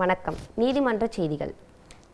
வணக்கம். நீதிமன்ற செய்திகள்.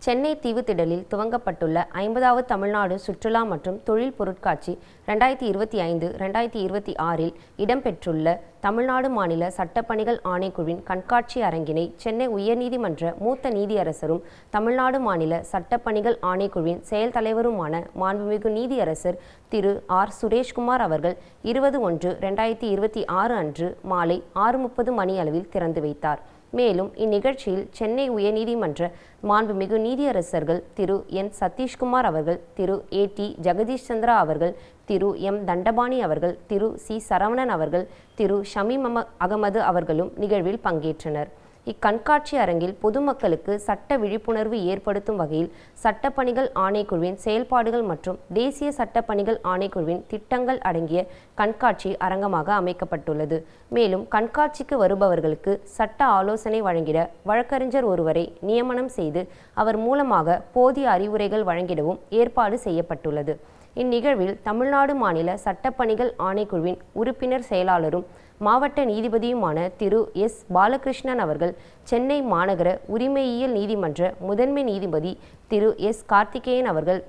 சென்னை தீவுத்திடலில் துவங்கப்பட்டுள்ள 50வது தமிழ்நாடு சுற்றுலா மற்றும் தொழில் பொருட்காட்சி 2025-2026 இடம்பெற்றுள்ள தமிழ்நாடு மாநில சட்டப்பணிகள் ஆணைக்குழுவின் கண்காட்சி அரங்கினை சென்னை உயர்நீதிமன்ற மூத்த நீதியரசரும் தமிழ்நாடு மாநில சட்டப்பணிகள் ஆணைக்குழுவின் செயல் தலைவருமான மாண்புமிகு நீதியரசர் திரு ஆர். சுரேஷ்குமார் அவர்கள் 20/1/2026 அன்று மாலை 6:30 மணியளவில் திறந்து வைத்தார். மேலும் இந்நிகழ்ச்சியில் சென்னை உயர்நீதிமன்ற மாண்புமிகு நீதியரசர்கள் திரு என். சதீஷ்குமார் அவர்கள், திரு ஏ. டி. ஜெகதீஷ் சந்திரா அவர்கள், திரு எம். தண்டபாணி அவர்கள், திரு சி. சரவணன் அவர்கள், திரு ஷமீம் அகமது அவர்களும் நிகழ்வில் பங்கேற்றனர். இக்கண்காட்சி அரங்கில் பொதுமக்களுக்கு சட்ட விழிப்புணர்வு ஏற்படுத்தும் வகையில் சட்டப்பணிகள் ஆணைக்குழுவின் செயல்பாடுகள் மற்றும் தேசிய சட்டப்பணிகள் ஆணைக்குழுவின் திட்டங்கள் அடங்கிய கண்காட்சி அரங்கமாக அமைக்கப்பட்டுள்ளது. மேலும் கண்காட்சிக்கு வருபவர்களுக்கு சட்ட ஆலோசனை வழங்கிட வழக்கறிஞர் ஒருவரை நியமனம் செய்து அவர் மூலமாக போதிய அறிவுரைகள் வழங்கிடவும் ஏற்பாடு செய்யப்பட்டுள்ளது. இந்நிகழ்வில் தமிழ்நாடு மாநில சட்டப்பணிகள் ஆணைக்குழுவின் உறுப்பினர் செயலாளரும் மாவட்ட நீதிபதியுமான திரு எஸ். பாலகிருஷ்ணன் அவர்கள், சென்னை மாநகர உரிமையியல் நீதிமன்ற முதன்மை நீதிபதி திரு எஸ். கார்த்திகேயன் அவர்கள்,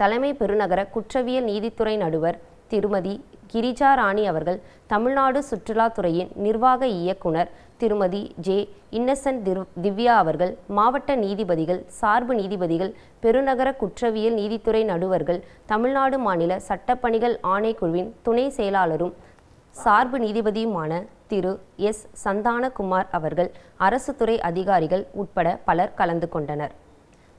தலைமை பெருநகர குற்றவியல் நீதித்துறை நடுவர் திருமதி கிரிஜா ராணி அவர்கள், தமிழ்நாடு சுற்றுலாத்துறையின் நிர்வாக இயக்குனர் திருமதி ஜே. இன்னசென்ட் திவ்யா அவர்கள், மாவட்ட நீதிபதிகள், சார்பு நீதிபதிகள், பெருநகர குற்றவியல் நீதித்துறை நடுவர்கள், தமிழ்நாடு மாநில சட்டப்பணிகள் ஆணைக்குழுவின் துணை செயலாளரும் சார்பு நீதிபதியுமான திரு எஸ். சந்தானகுமார் அவர்கள், அரசு துறை அதிகாரிகள் உட்பட பலர் கலந்து கொண்டனர்.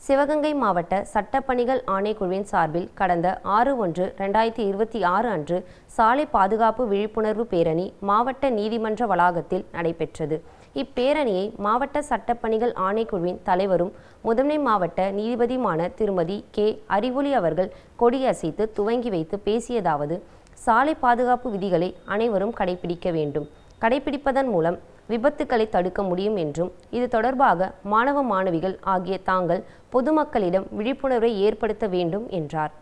சிவகங்கை மாவட்ட சட்டப்பணிகள் ஆணைக்குழுவின் சார்பில் கடந்த 6/1/2026 அன்று சாலை பாதுகாப்பு விழிப்புணர்வு பேரணி மாவட்ட நீதிமன்ற வளாகத்தில் நடைபெற்றது. இப்பேரணியை மாவட்ட சட்டப்பணிகள் ஆணைக்குழுவின் தலைவரும் முதன்மை மாவட்ட நீதிபதியுமான திருமதி கே. அறிவொளி அவர்கள் கொடியசைத்து துவங்கி வைத்து பேசியதாவது: சாலை பாதுகாப்பு விதிகளை அனைவரும் கடைபிடிக்க வேண்டும். கடைபிடிப்பதன் மூலம் விபத்துக்களை தடுக்க முடியும் என்றும், இது தொடர்பாக மாணவ மாணவிகள் ஆகிய தாங்கள் பொதுமக்களிடம் விழிப்புணர்வை ஏற்படுத்த வேண்டும் என்றார்.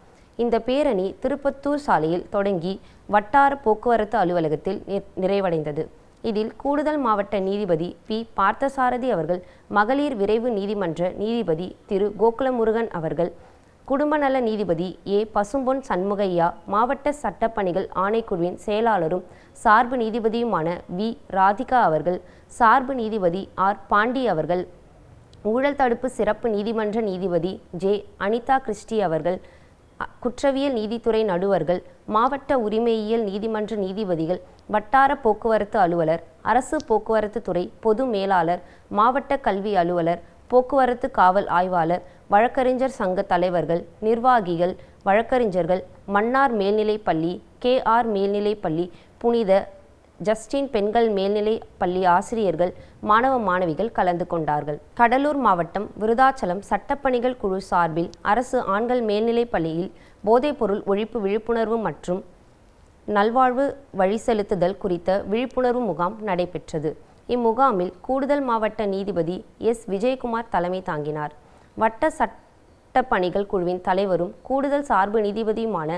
இந்த பேரணி திருப்பத்தூர் சாலையில் தொடங்கி வட்டார போக்குவரத்து அலுவலகத்தில் நிறைவடைந்தது. இதில் கூடுதல் மாவட்ட நீதிபதி பி. பார்த்தசாரதி அவர்கள், மகளிர் விரைவு நீதிமன்ற நீதிபதி திரு கோகுலமுருகன் அவர்கள், குடும்பநல நீதிபதி ஏ. பசும்பொன் சண்முகையா, மாவட்ட சட்டப்பணிகள் ஆணைக்குழுவின் செயலாளரும் சார்பு நீதிபதியுமான வி. ராதிகா அவர்கள், சார்பு நீதிபதி ஆர். பாண்டி அவர்கள், ஊழல் தடுப்பு சிறப்பு நீதிமன்ற நீதிபதி ஜே. அனிதா கிறிஸ்டி அவர்கள், குற்றவியல் நீதித்துறை நடுவர்கள், மாவட்ட உரிமையியல் நீதிமன்ற நீதிபதிகள், வட்டார போக்குவரத்து அலுவலர், அரசு போக்குவரத்து துறை பொது மேலாளர், மாவட்ட கல்வி அலுவலர், போக்குவரத்து காவல் ஆய்வாளர், வழக்கறிஞர் சங்க தலைவர்கள், நிர்வாகிகள், வழக்கறிஞர்கள், மன்னார் மேல்நிலைப்பள்ளி, KR மேல்நிலைப்பள்ளி, புனித ஜஸ்டின் பெண்கள் மேல்நிலைப்பள்ளி ஆசிரியர்கள், மாணவ மாணவிகள் கலந்து கொண்டார்கள். கடலூர் மாவட்டம் விருதாச்சலம் சட்டப்பணிகள் குழு சார்பில் அரசு ஆண்கள் மேல்நிலைப்பள்ளியில் போதைப்பொருள் ஒழிப்பு விழிப்புணர்வு மற்றும் நல்வாழ்வு வழி செலுத்துதல் குறித்த விழிப்புணர்வு முகாம் நடைபெற்றது. இம்முகாமில் கூடுதல் மாவட்ட நீதிபதி எஸ். விஜயகுமார் தலைமை தாங்கினார். வட்ட சட்டப்பணிகள் குழுவின் தலைவரும் கூடுதல் சார்பு நீதிபதியுமான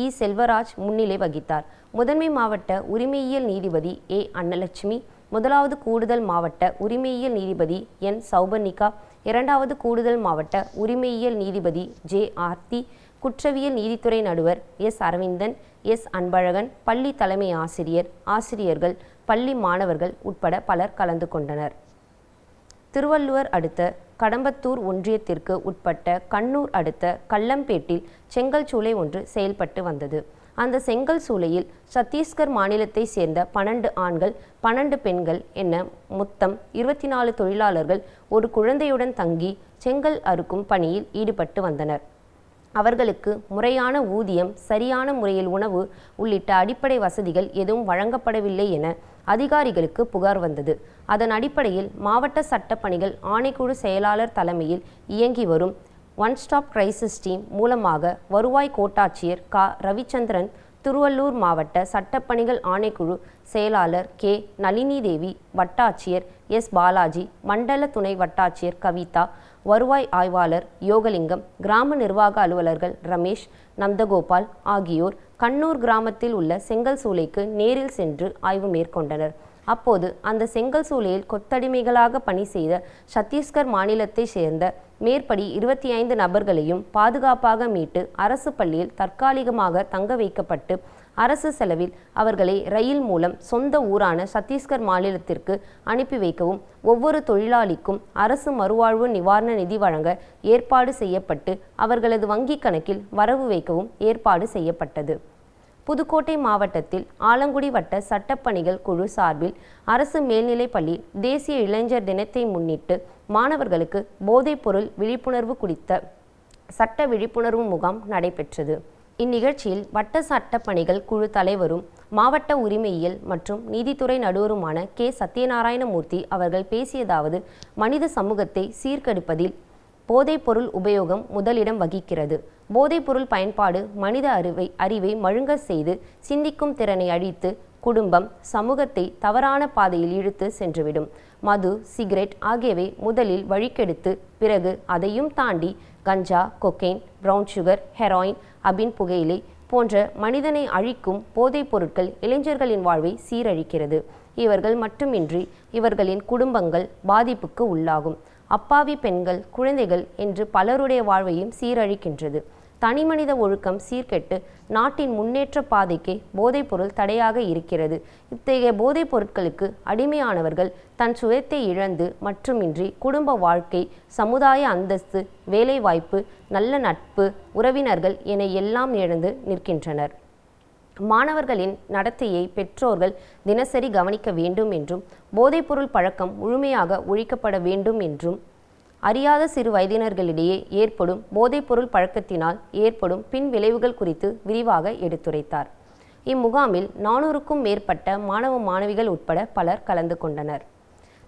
இ. செல்வராஜ் முன்னிலை வகித்தார். முதன்மை மாவட்ட உரிமையியல் நீதிபதி ஏ. அன்னலட்சுமி, முதலாவது கூடுதல் மாவட்ட உரிமையியல் நீதிபதி என். சௌபர்ணிகா, இரண்டாவது கூடுதல் மாவட்ட உரிமையியல் நீதிபதி ஜே. ஆர்த்தி, குற்றவியல் நீதித்துறை நடுவர் எஸ். அரவிந்தன், எஸ். அன்பழகன், பள்ளி தலைமை ஆசிரியர், ஆசிரியர்கள், பள்ளி மாணவர்கள் உட்பட பலர் கலந்து கொண்டனர். திருவள்ளுவர் அடுத்த கடம்பத்தூர் ஒன்றியத்திற்கு உட்பட்ட கண்ணூர் அடுத்த கல்லம்பேட்டில் செங்கல் சூளை ஒன்று செயல்பட்டு வந்தது. அந்த செங்கல் சூளையில் சத்தீஸ்கர் மாநிலத்தை சேர்ந்த 12 ஆண்கள் 12 பெண்கள் என மொத்தம் 24 தொழிலாளர்கள் ஒரு குழந்தையுடன் தங்கி செங்கல் அறுக்கும் பணியில் ஈடுபட்டு வந்தனர். அவர்களுக்கு முறையான ஊதியம், சரியான முறையில் உணவு உள்ளிட்ட அடிப்படை வசதிகள் எதுவும் வழங்கப்படவில்லை என அதிகாரிகளுக்கு புகார் வந்தது. அதன் அடிப்படையில் மாவட்ட சட்டப்பணிகள் ஆணைக்குழு செயலாளர் தலைமையில் இயங்கி வரும் ஒன் ஸ்டாப் கிரைசிஸ் டீம் மூலமாக வருவாய் கோட்டாட்சியர் க. ரவிச்சந்திரன், திருவள்ளூர் மாவட்ட சட்டப்பணிகள் ஆணைக்குழு செயலாளர் கே. நளினி தேவி, வட்டாட்சியர் எஸ். பாலாஜி, மண்டல துணை வட்டாட்சியர் கவிதா, வருவாய் ஆய்வாளர் யோகலிங்கம், கிராம நிர்வாக அலுவலர்கள் ரமேஷ், நந்தகோபால் ஆகியோர் கண்ணூர் கிராமத்தில் உள்ள செங்கல் சூளைக்கு நேரில் சென்று ஆய்வு மேற்கொண்டனர். அப்போது அந்த செங்கல் சூளையில் கொத்தடிமைகளாக பணி செய்த சத்தீஸ்கர் மாநிலத்தை சேர்ந்த மேற்படி 25 நபர்களையும் பாதுகாப்பாக மீட்டு அரசு பள்ளியில் தற்காலிகமாக தங்க வைக்கப்பட்டு அரசு செலவில் அவர்களை ரயில் மூலம் சொந்த ஊரான சத்தீஸ்கர் மாநிலத்திற்கு அனுப்பி வைக்கவும் ஒவ்வொரு தொழிலாளிக்கும் அரசு மறுவாழ்வு நிவாரண நிதி வழங்க ஏற்பாடு செய்யப்பட்டு அவர்களது வங்கிக் கணக்கில் வரவு வைக்கவும் ஏற்பாடு செய்யப்பட்டது. புதுக்கோட்டை மாவட்டத்தில் ஆலங்குடி வட்ட சட்டப்பணிகள் குழு சார்பில் அரசு மேல்நிலைப்பள்ளி தேசிய இளைஞர் தினத்தை முன்னிட்டு மாணவர்களுக்கு போதைப்பொருள் விழிப்புணர்வு குறித்த சட்ட விழிப்புணர்வு முகாம் நடைபெற்றது. இந்நிகழ்ச்சியில் வட்ட சட்டப்பணிகள் குழு தலைவரும் மாவட்ட உரிமையியல் மற்றும் நீதித்துறை நடுவருமான கே. சத்யநாராயணமூர்த்தி அவர்கள் பேசியதாவது, மனித சமூகத்தை சீர்கெடுப்பதில் போதைப்பொருள் உபயோகம் முதலிடம் வகிக்கிறது. போதைப்பொருள் பயன்பாடு மனித அறிவை மழுங்க செய்து சிந்திக்கும் திறனை அழித்து குடும்பம் சமூகத்தை தவறான பாதையில் இழுத்து சென்றுவிடும். மது, சிகரெட் ஆகியவை முதலில் வழிக்கெடுத்து பிறகு அதையும் தாண்டி கஞ்சா, கொக்கைன், பிரவுன் சுகர், ஹெராயின், அபின், புகையிலை போன்ற மனிதனை அழிக்கும் போதைப் பொருட்கள் இளைஞர்களின் வாழ்வை சீரழிக்கிறது. இவர்கள் மட்டுமின்றி இவர்களின் குடும்பங்கள் பாதிப்புக்கு உள்ளாகும். அப்பாவி பெண்கள், குழந்தைகள் என்று பலருடைய வாழ்வையும் சீரழிக்கின்றது. தனிமனித ஒழுக்கம் சீர்கெட்டு நாட்டின் முன்னேற்ற பாதைக்கு போதைப்பொருள் தடையாக இருக்கிறது. இத்தகைய போதைப் பொருட்களுக்கு அடிமையானவர்கள் தன் சுயத்தை இழந்து மட்டுமின்றி குடும்ப வாழ்க்கை, சமுதாய அந்தஸ்து, வேலைவாய்ப்பு, நல்ல நட்பு, உறவினர்கள் என எல்லாம் இழந்து நிற்கின்றனர். மாணவர்களின் நடத்தையை பெற்றோர்கள் தினசரி கவனிக்க வேண்டும் என்றும் போதைப்பொருள் பழக்கம் முழுமையாக ஒழிக்கப்பட வேண்டும் என்றும் அறியாத சிறு வயதினர்களிடையே ஏற்படும் போதைப்பொருள் பழக்கத்தினால் ஏற்படும் பின் விளைவுகள் குறித்து விரிவாக எடுத்துரைத்தார். இம்முகாமில் 400க்கும் மேற்பட்ட மாணவ மாணவிகள் உட்பட பலர் கலந்து கொண்டனர்.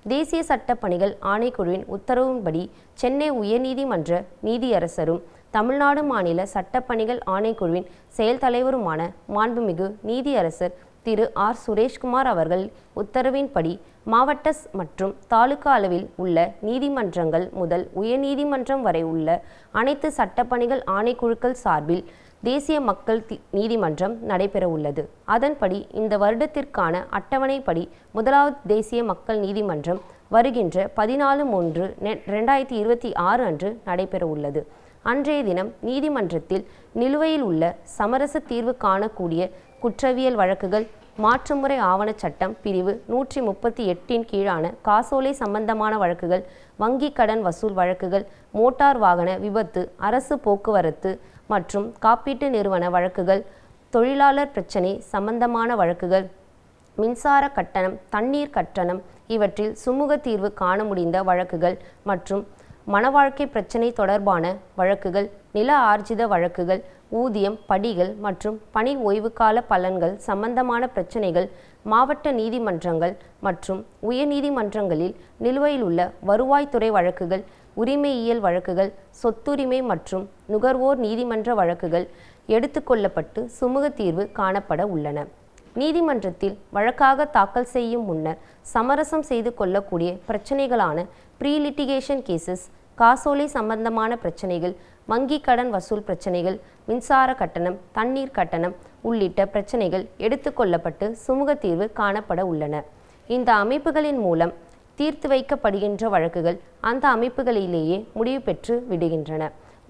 தேசிய சட்ட பணிகள் ஆணைக்குழுவின் உத்தரவின்படி சென்னை உயர்நீதிமன்ற நீதியரசரும் தமிழ்நாடு மாநில சட்டப்பணிகள் ஆணைக்குழுவின் செயல் தலைவருமான மாண்புமிகு நீதியரசர் திரு ஆர். சுரேஷ்குமார் அவர்கள் உத்தரவின்படி மாவட்ட மற்றும் தாலுகா அளவில் உள்ள நீதிமன்றங்கள் முதல் உயர்நீதிமன்றம் வரை உள்ள அனைத்து சட்டப்பணிகள் ஆணைக்குழுக்கள் சார்பில் தேசிய மக்கள் நீதிமன்றம் நடைபெற உள்ளது. அதன்படி இந்த வருடத்திற்கான அட்டவணைப்படி முதலாவது தேசிய மக்கள் நீதிமன்றம் வருகின்ற 14/3/2026 அன்று நடைபெற உள்ளது. அன்றைய தினம் நீதிமன்றத்தில் நிலுவையில் உள்ள சமரச தீர்வு காணக்கூடிய குற்றவியல் வழக்குகள், மாற்றுமுறை ஆவணச் சட்டம் பிரிவு 138 கீழான காசோலை சம்பந்தமான வழக்குகள், வங்கி கடன் வசூல் வழக்குகள், மோட்டார் வாகன விபத்து, அரசு போக்குவரத்து மற்றும் காப்பீட்டு நிறுவன வழக்குகள், தொழிலாளர் பிரச்சினை சம்பந்தமான வழக்குகள், மின்சார கட்டணம், தண்ணீர் கட்டணம் இவற்றில் சுமூக தீர்வு காண முடிந்த வழக்குகள் மற்றும் மனவாழ்க்கை பிரச்சினை தொடர்பான வழக்குகள், நில ஆர்ஜித வழக்குகள், ஊதியம், படிகள் மற்றும் பணி ஓய்வுகால பலன்கள் சம்பந்தமான பிரச்சினைகள், மாவட்ட நீதிமன்றங்கள் மற்றும் உயர்நீதிமன்றங்களில் நிலுவையில் உள்ள வருவாய்த்துறை வழக்குகள், உரிமையியல் வழக்குகள், சொத்துரிமை மற்றும் நுகர்வோர் நீதிமன்ற வழக்குகள் எடுத்துக்கொள்ளப்பட்டு சுமூக தீர்வு காணப்பட உள்ளன. நீதிமன்றத்தில் வழக்காக தாக்கல் செய்யும் முன்னர் சமரசம் செய்து கொள்ளக்கூடிய பிரச்சனைகளான ப்ரீலிட்டிகேஷன் கேசஸ், காசோலை சம்பந்தமான பிரச்சனைகள், வங்கி கடன் வசூல் பிரச்சனைகள், மின்சார கட்டணம், தண்ணீர் கட்டணம் உள்ளிட்ட பிரச்சனைகள் எடுத்துக்கொள்ளப்பட்டு சுமூக தீர்வு காணப்பட உள்ளன. இந்த அமைப்புகளின் மூலம் தீர்த்து வைக்கப்படுகின்ற வழக்குகள் அந்த அமைப்புகளிலேயே முடிவு பெற்று விடுகின்றன.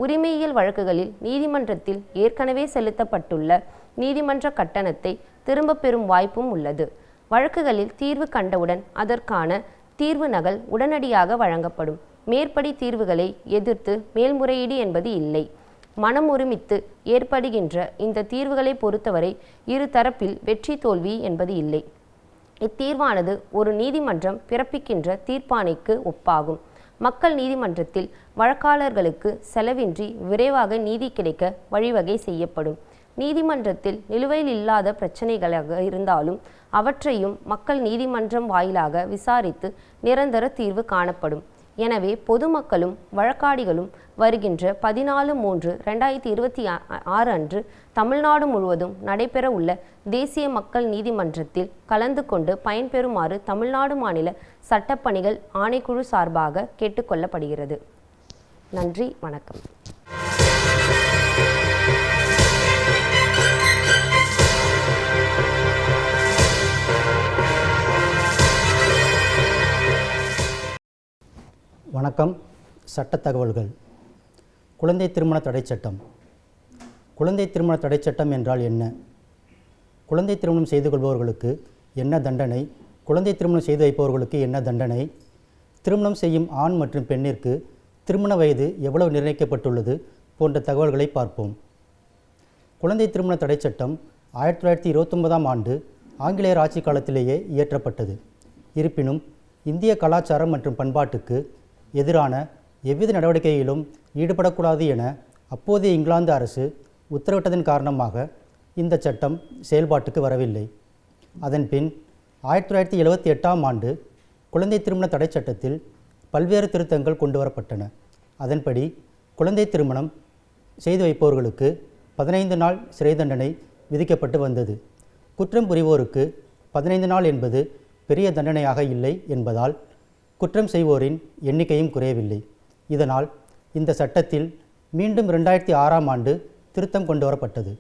உரிமையியல் வழக்குகளில் நீதிமன்றத்தில் ஏற்கனவே செலுத்தப்பட்டுள்ள நீதிமன்ற கட்டணத்தை திரும்ப பெறும் வாய்ப்பும் உள்ளது. வழக்குகளில் தீர்வு கண்டவுடன் அதற்கான தீர்வு நகல் உடனடியாக வழங்கப்படும். மேற்படி தீர்வுகளை எதிர்த்து மேல்முறையீடு என்பது இல்லை. மனம் ஒருமித்து ஏற்படுகின்ற இந்த தீர்வுகளை பொறுத்தவரை இரு தரப்பில் வெற்றி தோல்வி என்பது இல்லை. இத்தீர்வானது ஒரு நீதிமன்றம் பிறப்பிக்கின்ற தீர்ப்பாணைக்கு ஒப்பாகும். மக்கள் நீதிமன்றத்தில் வழக்காளர்களுக்கு செலவின்றி விரைவாக நீதி கிடைக்க வழிவகை செய்யப்படும். நீதிமன்றத்தில் நிலுவையில் இல்லாத பிரச்சனைகளாக இருந்தாலும் அவற்றையும் மக்கள் நீதிமன்றம் வாயிலாக விசாரித்து நிரந்தர தீர்வு காணப்படும். எனவே பொதுமக்களும் வழக்காடிகளும் வருகின்ற 14/3/2026 அன்று தமிழ்நாடு முழுவதும் நடைபெற உள்ள தேசிய மக்கள் நீதிமன்றத்தில் கலந்து கொண்டு பயன்பெறுமாறு தமிழ்நாடு மாநில சட்டப்பணிகள் ஆணைக்குழு சார்பாக கேட்டுக்கொள்ளப்படுகிறது. நன்றி, வணக்கம். வணக்கம். சட்ட தகவல்கள். குழந்தை திருமண தடை சட்டம். குழந்தை திருமண தடை சட்டம் என்றால் என்ன? குழந்தை திருமணம் செய்து கொள்பவர்களுக்கு என்ன தண்டனை? குழந்தை திருமணம் செய்து வைப்பவர்களுக்கு என்ன தண்டனை? திருமணம் செய்யும் ஆண் மற்றும் பெண்ணிற்கு திருமண வயது எவ்வளவு நிர்ணயிக்கப்பட்டுள்ளது போன்ற தகவல்களை பார்ப்போம். குழந்தை திருமண தடை சட்டம் 1929ஆம் ஆண்டு ஆங்கிலேயர் ஆட்சி காலத்திலேயே இயற்றப்பட்டது. இருப்பினும் இந்திய கலாச்சாரம் மற்றும் பண்பாட்டுக்கு எதிரான எவ்வித நடவடிக்கையிலும் ஈடுபடக்கூடாது என அப்போதைய இங்கிலாந்து அரசு உத்தரவிட்டதன் காரணமாக இந்த சட்டம் செயல்பாட்டுக்கு வரவில்லை. அதன்பின் 1978ஆம் ஆண்டு குழந்தை திருமண தடை சட்டத்தில் பல்வேறு திருத்தங்கள் கொண்டு வரப்பட்டன. அதன்படி குழந்தை திருமணம் செய்து வைப்பவர்களுக்கு 15 நாள் சிறை தண்டனை விதிக்கப்பட்டு வந்தது. குற்றம் புரிவோருக்கு 15 நாள் என்பது பெரிய தண்டனையாக இல்லை என்பதால் குற்றம் செய்வோரின் எண்ணிக்கையும் குறையவில்லை. இதனால் இந்த சட்டத்தில் மீண்டும் 2006ஆம் ஆண்டு திருத்தம் கொண்டு வரப்பட்டது.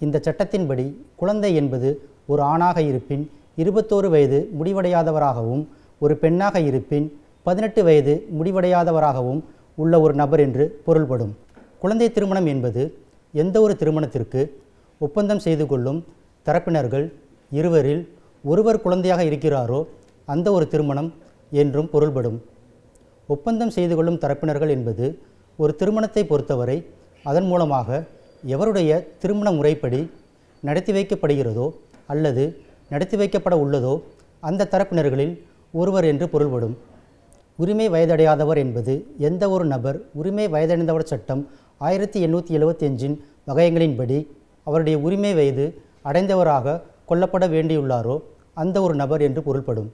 இந்த சட்டத்தின்படி குழந்தை என்பது ஒரு ஆணாக இருப்பின் 21 வயது முடிவடையாதவராகவும் ஒரு பெண்ணாக இருப்பின் 18 வயது முடிவடையாதவராகவும் உள்ள ஒரு நபர் என்று பொருள்படும். குழந்தை திருமணம் என்பது எந்த ஒரு திருமணத்திற்கு ஒப்பந்தம் செய்து கொள்ளும் தரப்பினர்கள் இருவரில் ஒருவர் குழந்தையாக இருக்கிறாரோ அந்த ஒரு திருமணம் என்றும் பொருள்படும். ஒப்பந்தம் செய்து கொள்ளும் தரப்பினர்கள் என்பது ஒரு திருமணத்தை பொறுத்தவரை அதன் மூலமாக எவருடைய திருமண முறைப்படி நடத்தி வைக்கப்படுகிறதோ அல்லது நடத்தி வைக்கப்பட உள்ளதோ அந்த தரப்பினர்களில் ஒருவர் என்று பொருள்படும். உரிமை வயதடையாதவர் என்பது எந்த ஒரு நபர் உரிமை வயதடைந்தவர் சட்டம் 1875இன் வகையங்களின்படி அவருடைய உரிமை வயது அடைந்தவராக கொல்லப்பட வேண்டியுள்ளாரோ அந்த ஒரு நபர் என்று பொருள்படும்.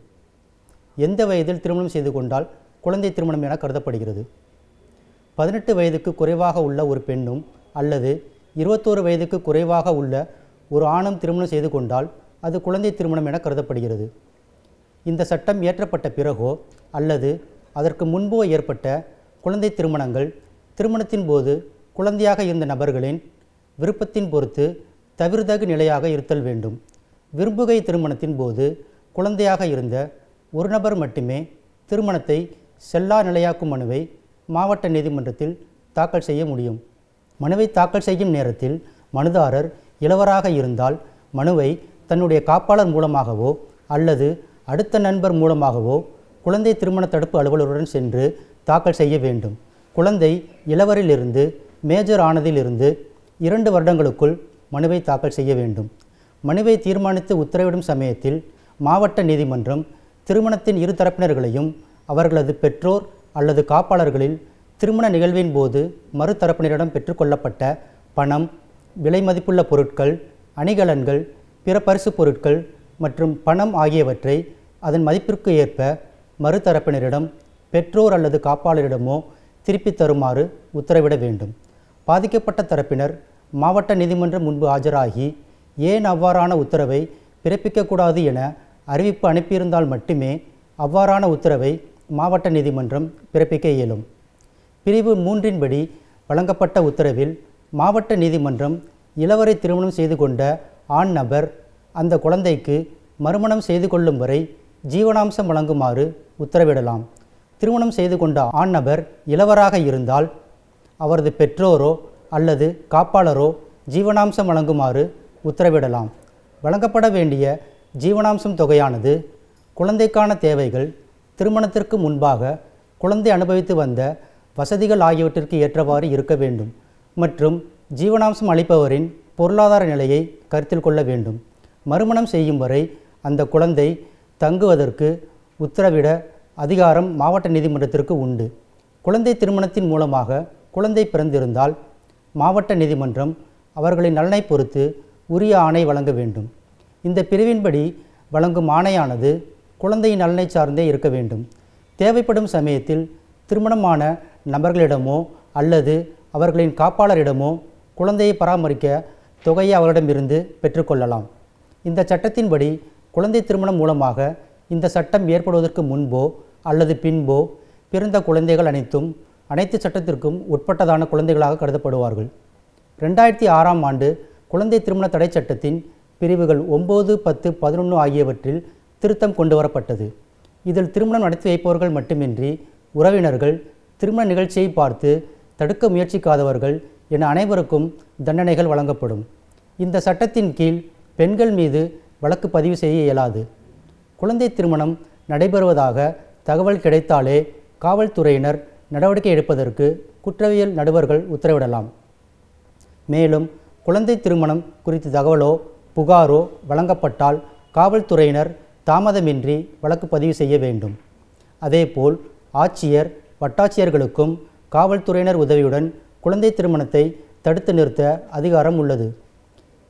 எந்த வயதில் திருமணம் செய்து கொண்டால் குழந்தை திருமணம் என கருதப்படுகிறது? 18 வயதுக்கு குறைவாக உள்ள ஒரு பெண்ணும் அல்லது 21 வயதுக்கு குறைவாக உள்ள ஒரு ஆணும் திருமணம் செய்து கொண்டால் அது குழந்தை திருமணம் என கருதப்படுகிறது. இந்த சட்டம் இயற்றப்பட்ட பிறகோ அல்லது அதற்கு முன்போ ஏற்பட்ட குழந்தை திருமணங்கள் திருமணத்தின் போது குழந்தையாக இருந்த நபர்களின் விருப்பத்தின் பொறுத்து தவிர்தகு நிலையாக இருத்தல் வேண்டும். விரும்புகை திருமணத்தின் போது குழந்தையாக இருந்த ஒரு நபர் மட்டுமே திருமணத்தை செல்லா நிலையாக்கும் மனுவை மாவட்ட நீதிமன்றத்தில் தாக்கல் செய்ய முடியும். மனுவை தாக்கல் செய்யும் நேரத்தில் மனுதாரர் இளவராக இருந்தால் மனுவை தன்னுடைய காப்பாளர் மூலமாகவோ அல்லது அடுத்த நண்பர் மூலமாகவோ குழந்தை திருமண தடுப்பு அலுவலருடன் சென்று தாக்கல் செய்ய வேண்டும். குழந்தை இளவரிலிருந்து மேஜர் ஆனதிலிருந்து 2 வருடங்களுக்குள் மனுவை தாக்கல் செய்ய வேண்டும். மனுவை தீர்மானித்து உத்தரவிடும் சமயத்தில் மாவட்ட நீதிமன்றம் திருமணத்தின் இரு தரப்பினர்களையும் அவர்களது பெற்றோர் அல்லது காப்பாளர்களில் திருமண நிகழ்வின் போது மறுதரப்பினரிடம் பெற்றுக்கொள்ளப்பட்ட பணம், விலை மதிப்புள்ள பொருட்கள், அணிகலன்கள், பிற பரிசு பொருட்கள் மற்றும் பணம் ஆகியவற்றை அதன் மதிப்பிற்கு ஏற்ப மறுதரப்பினரிடம் பெற்றோர் அல்லது காப்பாளரிடமோ திருப்பி தருமாறு உத்தரவிட வேண்டும். பாதிக்கப்பட்ட தரப்பினர் மாவட்ட நீதிமன்றம் முன்பு ஆஜராகி ஏன் அவ்வாறான உத்தரவை பிறப்பிக்கக்கூடாது என அறிவிப்பு அனுப்பியிருந்தால் மட்டுமே அவ்வாறான உத்தரவை மாவட்ட நீதிமன்றம் பிறப்பிக்க இயலும். பிரிவு 3இன் படி வழங்கப்பட்ட உத்தரவில் மாவட்ட நீதிமன்றம் இளவரை திருமணம் செய்து கொண்ட ஆண் நபர் அந்த குழந்தைக்கு மறுமணம் செய்து கொள்ளும் வரை ஜீவனாம்சம் வழங்குமாறு உத்தரவிடலாம். திருமணம் செய்து கொண்ட ஆண் நபர் இளவராக இருந்தால் அவரது பெற்றோரோ அல்லது காப்பாளரோ ஜீவனாம்சம் வழங்குமாறு உத்தரவிடலாம். வழங்கப்பட வேண்டிய ஜீவனாம்சம் தொகையானது குழந்தைக்கான தேவைகள், திருமணத்திற்கு முன்பாக குழந்தை அனுபவித்து வந்த வசதிகள் ஆகியவற்றிற்கு ஏற்றவாறு இருக்க வேண்டும் மற்றும் ஜீவனாம்சம் அளிப்பவரின் பொருளாதார நிலையை கருத்தில் கொள்ள வேண்டும். மறுமணம் செய்யும் வரை அந்த குழந்தை தங்குவதற்கு உத்தரவிட அதிகாரம் மாவட்ட நீதிமன்றத்திற்கு உண்டு. குழந்தை திருமணத்தின் மூலமாக குழந்தை பிறந்திருந்தால் மாவட்ட நீதிமன்றம் அவர்களின் நலனை பொறுத்து உரிய ஆணை வழங்க வேண்டும். இந்த பிரிவின்படி வழங்கும் ஆணையானது குழந்தையின் நலனை சார்ந்தே இருக்க வேண்டும். தேவைப்படும் சமயத்தில் திருமணமான நபர்களிடமோ அல்லது அவர்களின் காப்பாளரிடமோ குழந்தையை பராமரிக்க தொகையை அவரிடமிருந்து பெற்றுக்கொள்ளலாம். இந்த சட்டத்தின்படி குழந்தை திருமணம் மூலமாக இந்த சட்டம் ஏற்படுவதற்கு முன்போ அல்லது பின்போ பிறந்த குழந்தைகள் அனைத்து சட்டத்திற்கும் உட்பட்டதான குழந்தைகளாக கருதப்படுவார்கள். 2006ஆம் ஆண்டு குழந்தை திருமண தடை சட்டத்தின் பிரிவுகள் 9, 10, 11 ஆகியவற்றில் திருத்தம் கொண்டு வரப்பட்டது. இதில் திருமணம் நடத்தி வைப்பவர்கள் மட்டுமின்றி உறவினர்கள், திருமண நிகழ்ச்சியை பார்த்து தடுக்க முயற்சிக்காதவர்கள் என அனைவருக்கும் தண்டனைகள் வழங்கப்படும். இந்த சட்டத்தின் கீழ் பெண்கள் மீது வழக்கு பதிவு செய்ய இயலாது. குழந்தை திருமணம் நடைபெறுவதாக தகவல் கிடைத்தாலே காவல்துறையினர் நடவடிக்கை எடுப்பதற்கு குற்றவியல் நடுவர்கள் உத்தரவிடலாம். மேலும் குழந்தை திருமணம் குறித்த தகவலோ புகாரோ வழங்கப்பட்டால் காவல்துறையினர் தாமதமின்றி வழக்கு பதிவு செய்ய வேண்டும். அதேபோல் ஆட்சியர், வட்டாட்சியர்களுக்கும் காவல்துறையினர் உதவியுடன் குழந்தை திருமணத்தை தடுத்து நிறுத்த அதிகாரம் உள்ளது.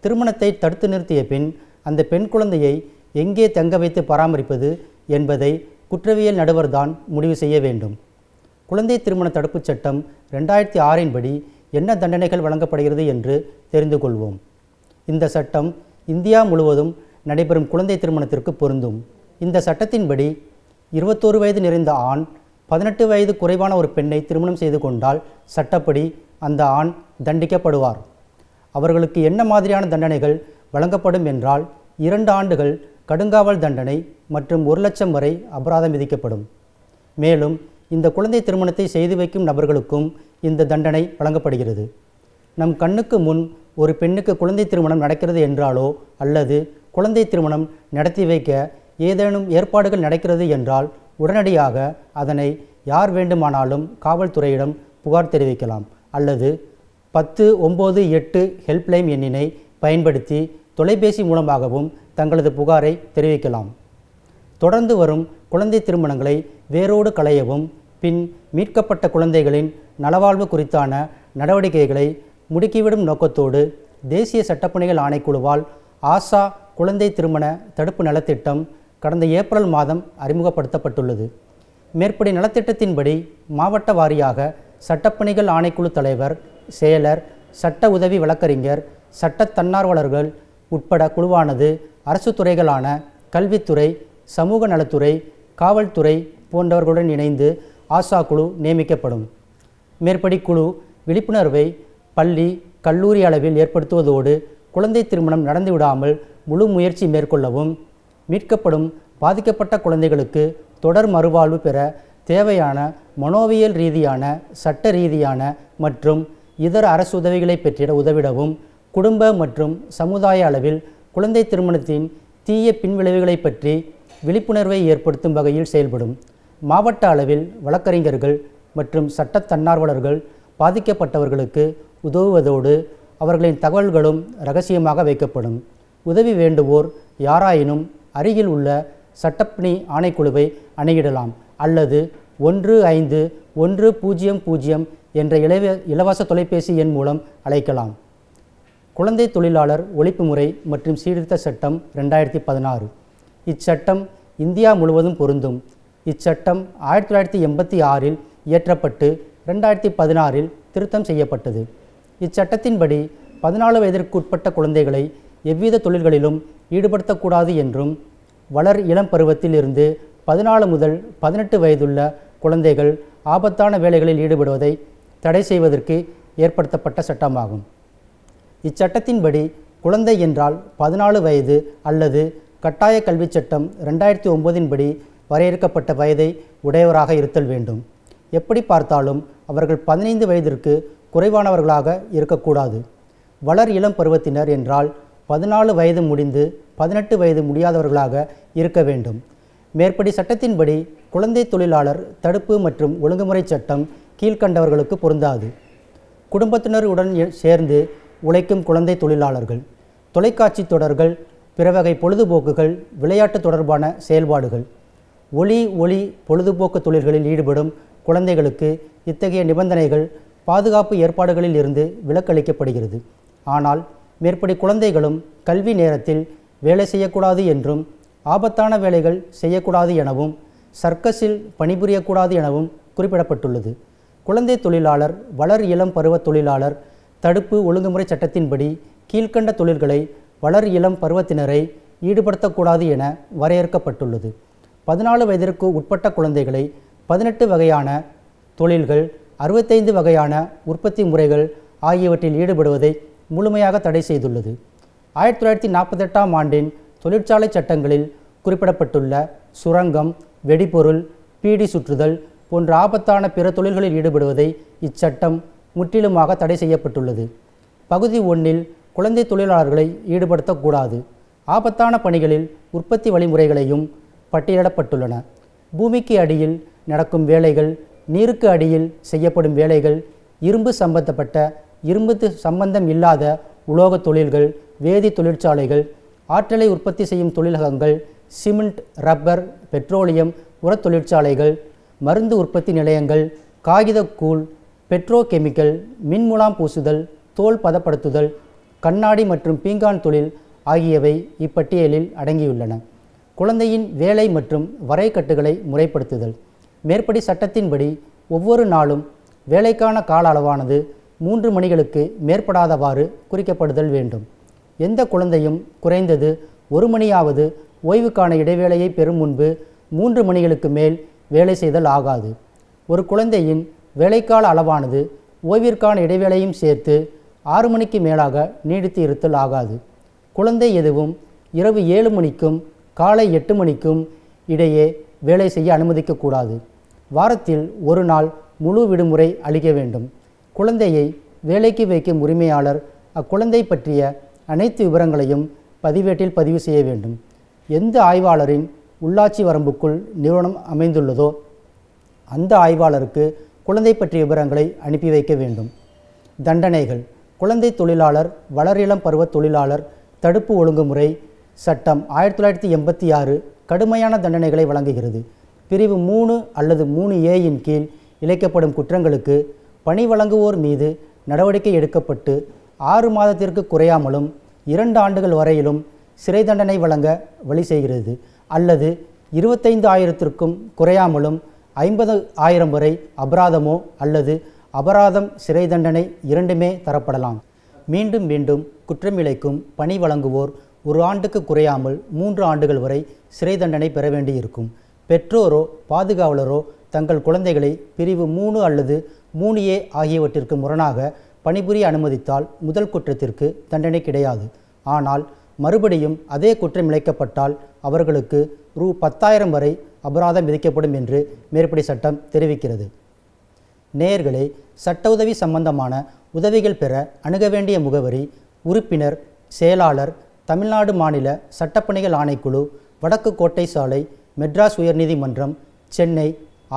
திருமணத்தை தடுத்து நிறுத்திய பின் அந்த பெண் குழந்தையை எங்கே தங்க வைத்து பராமரிப்பது என்பதை குற்றவியல் நடுவர்தான் முடிவு செய்ய வேண்டும். குழந்தை திருமண தடுப்புச் சட்டம் 2006 படி என்ன தண்டனைகள் வழங்கப்படுகிறது என்று தெரிந்து கொள்வோம். இந்த சட்டம் இந்தியா முழுவதும் நடைபெறும் குழந்தை திருமணத்திற்கு பொருந்தும். இந்த சட்டத்தின்படி 21 வயது நிறைந்த ஆண் 18 வயது குறைவான ஒரு பெண்ணை திருமணம் செய்து கொண்டால் சட்டப்படி அந்த ஆண் தண்டிக்கப்படுவார். அவர்களுக்கு என்ன மாதிரியான தண்டனைகள் வழங்கப்படும் என்றால் 2 ஆண்டுகள் கடுங்காவல் தண்டனை மற்றும் 1 லட்சம் வரை அபராதம் விதிக்கப்படும். மேலும் இந்த குழந்தை திருமணத்தை செய்து வைக்கும் நபர்களுக்கும் இந்த தண்டனை வழங்கப்படுகிறது. நம் கண்ணுக்கு முன் ஒரு பெண்ணுக்கு குழந்தை திருமணம் நடக்கிறது என்றாலோ அல்லது குழந்தை திருமணம் நடத்தி வைக்க ஏதேனும் ஏற்பாடுகள் நடக்கிறது என்றால் உடனடியாக அதனை யார் வேண்டுமானாலும் காவல்துறையிடம் புகார் தெரிவிக்கலாம் அல்லது 1098 ஹெல்ப்லைன் எண்ணினை பயன்படுத்தி தொலைபேசி மூலமாகவும் தங்களது புகாரை தெரிவிக்கலாம். தொடர்ந்து வரும் குழந்தை திருமணங்களை வேரோடு களையவும் பின் மீட்கப்பட்ட குழந்தைகளின் நலவாழ்வு குறித்தான நடவடிக்கைகளை முடுக்கிவிடும் நோக்கத்தோடு தேசிய சட்டப்பணிகள் ஆணைக்குழுவால் ஆசா குழந்தை திருமண தடுப்பு நலத்திட்டம் கடந்த ஏப்ரல் மாதம் அறிமுகப்படுத்தப்பட்டுள்ளது. மேற்படி நலத்திட்டத்தின்படி மாவட்ட வாரியாக சட்டப்பணிகள் ஆணைக்குழு தலைவர், செயலர், சட்ட உதவி வழக்கறிஞர், சட்ட தன்னார்வலர்கள் உட்பட குழுவானது அரசு துறைகளான கல்வித்துறை, சமூக நலத்துறை, காவல்துறை போன்றவர்களுடன் இணைந்து ஆசா குழு நியமிக்கப்படும். மேற்படி குழு விழிப்புணர்வை பள்ளி, கல்லூரி அளவில் ஏற்படுத்துவதோடு குழந்தை திருமணம் நடந்துவிடாமல் முழு முயற்சி மேற்கொள்ளவும் மீட்கப்படும் பாதிக்கப்பட்ட குழந்தைகளுக்கு தொடர் மறுவாழ்வு பெற தேவையான மனோவியல் ரீதியான, சட்ட ரீதியான மற்றும் இதர அரசு உதவிகளை பெற்றிட உதவிடவும் குடும்ப மற்றும் சமுதாய அளவில் குழந்தை திருமணத்தின் தீய பின்விளைவுகளை பற்றி விழிப்புணர்வை ஏற்படுத்தும் வகையில் செயல்படும். மாவட்ட அளவில் வழக்கறிஞர்கள் மற்றும் சட்ட தன்னார்வலர்கள் பாதிக்கப்பட்டவர்களுக்கு உதவுவதோடு அவர்களின் தகவல்களும் இரகசியமாக வைக்கப்படும். உதவி வேண்டுவோர் யாராயினும் அருகில் உள்ள சட்டப்பணி ஆணைக்குழுவை அணுகிடலாம் அல்லது 151000 என்ற இலவச தொலைபேசி எண் மூலம் அழைக்கலாம். குழந்தை தொழிலாளர் ஒழிப்பு முறை மற்றும் சீர்திருத்த சட்டம் 2016. இச்சட்டம் இந்தியா முழுவதும் பொருந்தும். இச்சட்டம் 1986 இயற்றப்பட்டு 2016 திருத்தம் செய்யப்பட்டது. இச்சட்டத்தின்படி 14 வயதிற்கு உட்பட்ட குழந்தைகளை எவ்வித தொழில்களிலும் ஈடுபடுத்தக்கூடாது என்றும் வளர் இளம் பருவத்தில் இருந்து 14 முதல் 18 வயதுள்ள குழந்தைகள் ஆபத்தான வேலைகளில் ஈடுபடுவதை தடை செய்வதற்கு ஏற்படுத்தப்பட்ட சட்டமாகும். இச்சட்டத்தின்படி குழந்தை என்றால் 14 வயது அல்லது கட்டாய கல்வி சட்டம் 2009 படி வரையறுக்கப்பட்ட வயதை உடையவராக இருத்தல் வேண்டும். எப்படி பார்த்தாலும் அவர்கள் 15 வயதிற்கு குறைவானவர்களாக இருக்கக்கூடாது. வளர் இளம் பருவத்தினர் என்றால் 14 வயது முடிந்து 18 வயது முடியாதவர்களாக இருக்க வேண்டும். மேற்படி சட்டத்தின்படி குழந்தை தொழிலாளர் தடுப்பு மற்றும் ஒழுங்குமுறை சட்டம் கீழ்கண்டவர்களுக்கு பொருந்தாது. குடும்பத்தினருடன் சேர்ந்து உழைக்கும் குழந்தை தொழிலாளர்கள், தொலைக்காட்சி தொடர்கள், பிற வகை பொழுதுபோக்குகள், விளையாட்டு தொடர்பான செயல்பாடுகள், ஒளி பொழுதுபோக்கு தொழில்களில் ஈடுபடும் குழந்தைகளுக்கு இத்தகைய நிபந்தனைகள் பாதுகாப்பு ஏற்பாடுகளில் இருந்து விலக்களிக்கப்படுகிறது. ஆனால் மேற்படி குழந்தைகளும் கல்வி நேரத்தில் வேலை செய்யக்கூடாது என்றும், ஆபத்தான வேலைகள் செய்யக்கூடாது எனவும், சர்க்கஸில் பணிபுரியக்கூடாது எனவும் குறிப்பிடப்பட்டுள்ளது. குழந்தை தொழிலாளர் வளர் இளம் பருவ தொழிலாளர் தடுப்பு ஒழுங்குமுறை சட்டத்தின்படி கீழ்கண்ட தொழில்களை வளர் இளம் பருவத்தினரை ஈடுபடுத்தக்கூடாது என வரையறுக்கப்பட்டுள்ளது. 14 வயதிற்கு உட்பட்ட குழந்தைகளை 18 வகையான தொழில்கள், 65 வகையான உற்பத்தி முறைகள் ஆகியவற்றில் ஈடுபடுவதை முழுமையாக தடை செய்துள்ளது. 1948ஆம் ஆண்டின் தொழிற்சாலை சட்டங்களில் குறிப்பிடப்பட்டுள்ள சுரங்கம், வெடிபொருள், பீடி சுற்றுதல், போன்ற ஆபத்தான பிற தொழில்களில் ஈடுபடுவதை இச்சட்டம் முற்றிலுமாக தடை செய்யப்பட்டுள்ளது. பகுதி 1 குழந்தை தொழிலாளர்களை ஈடுபடுத்தக்கூடாது. ஆபத்தான பணிகளில் உற்பத்தி வழிமுறைகளையும் பட்டியலிடப்பட்டுள்ளன. பூமிக்கு அடியில் நடக்கும் வேலைகள், நீருக்கு அடியில் செய்யப்படும் வேலைகள், இரும்பு சம்பந்தம் இல்லாத உலோக தொழில்கள், வேதி தொழிற்சாலைகள், ஆற்றலை உற்பத்தி செய்யும் தொழிலகங்கள், சிமெண்ட், ரப்பர், பெட்ரோலியம், உரத் தொழிற்சாலைகள், மருந்து உற்பத்தி நிலையங்கள், காகிதக்கூழ், பெட்ரோகெமிக்கல், மின்முலாம் பூசுதல், தோல் பதப்படுத்துதல், கண்ணாடி மற்றும் பீங்கான் தொழில் ஆகியவை இப்பட்டியலில் அடங்கியுள்ளன. குழந்தையின் வேலை மற்றும் வரைகட்டுகளை முறைப்படுத்துதல். மேற்படி சட்டத்தின்படி ஒவ்வொரு நாளும் வேலைக்கான கால அளவானது 3 மணிகளுக்கு மேற்படாதவாறு குறிக்கப்படுதல் வேண்டும். எந்த குழந்தையும் குறைந்தது 1 மணியாவது ஓய்வுக்கான இடைவேளையை பெறும் முன்பு 3 மணிகளுக்கு மேல் வேலை செய்தல் ஆகாது. ஒரு குழந்தையின் வேலைக்கால அளவானது ஓய்விற்கான இடைவேளையும் சேர்த்து 6 மணிக்கு மேலாக நீடித்து இருத்தல் ஆகாது. குழந்தை எதுவும் இரவு 7 மணிக்கும் காலை 8 மணிக்கும் இடையே வேலை செய்ய அனுமதிக்கக்கூடாது. வாரத்தில் ஒரு நாள் முழு விடுமுறை அளிக்க வேண்டும். குழந்தையை வேலைக்கு வைக்கும் உரிமையாளர் அக்குழந்தை பற்றிய அனைத்து விவரங்களையும் பதிவேட்டில் பதிவு செய்ய வேண்டும். எந்த ஆய்வாளரின் உள்ளாட்சி வரம்புக்குள் நிறுவனம் அமைந்துள்ளதோ அந்த ஆய்வாளருக்கு குழந்தை பற்றிய விவரங்களை அனுப்பி வைக்க வேண்டும். தண்டனைகள். குழந்தை தொழிலாளர் வளரிளம் பருவ தொழிலாளர் தடுப்பு ஒழுங்குமுறை சட்டம் 1986 கடுமையான தண்டனைகளை வழங்குகிறது. பிரிவு 3 அல்லது 3A கீழ் இழைக்கப்படும் குற்றங்களுக்கு பணி வழங்குவோர் மீது நடவடிக்கை எடுக்கப்பட்டு 6 மாதத்திற்கு குறையாமலும் 2 ஆண்டுகள் வரையிலும் சிறை தண்டனை வழங்க வழி செய்கிறது. அல்லது 25,000க்கும் குறையாமலும் 50,000 வரை அபராதமோ அல்லது அபராதம் சிறை தண்டனை இரண்டுமே தரப்படலாம். மீண்டும் மீண்டும் குற்றமிழைக்கும் பணி வழங்குவோர் 1 ஆண்டுக்கு குறையாமல் 3 ஆண்டுகள் வரை சிறை தண்டனை பெற வேண்டியிருக்கும். பெற்றோரோ பாதுகாவலரோ தங்கள் குழந்தைகளை பிரிவு 3 அல்லது 3A ஆகியவற்றிற்கு முரணாக பணிபுரிய அனுமதித்தால் முதல் குற்றத்திற்கு தண்டனை கிடையாது. ஆனால் மறுபடியும் அதே குற்றம் இழைக்கப்பட்டால் அவர்களுக்கு ரூ. 10,000 வரை அபராதம் விதிக்கப்படும் என்று மேற்படி சட்டம் தெரிவிக்கிறது. நேயர்களே, சட்ட உதவி சம்பந்தமான உதவிகள் பெற அணுக வேண்டிய முகவரி: உறுப்பினர், செயலாளர், தமிழ்நாடு மாநில சட்டப்பணிகள் ஆணைக்குழு, வடக்கு கோட்டை சாலை, மெட்ராஸ் உயர்நீதிமன்றம், சென்னை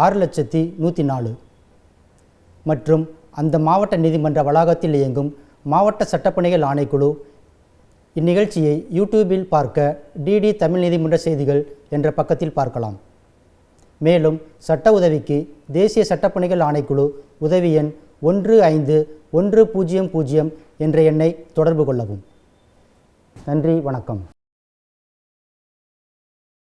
6,104 மற்றும் அந்த மாவட்ட நீதிமன்ற வளாகத்தில் இயங்கும் மாவட்ட சட்டப்பணிகள் ஆணைக்குழு. இந்நிகழ்ச்சியை யூடியூபில் பார்க்க டிடி தமிழ் நீதிமன்ற செய்திகள் என்ற பக்கத்தில் பார்க்கலாம். மேலும் சட்ட உதவிக்கு தேசிய சட்டப்பணிகள் ஆணைக்குழு உதவி எண் 151000 என்ற எண்ணை தொடர்பு கொள்ளவும். நன்றி, வணக்கம்.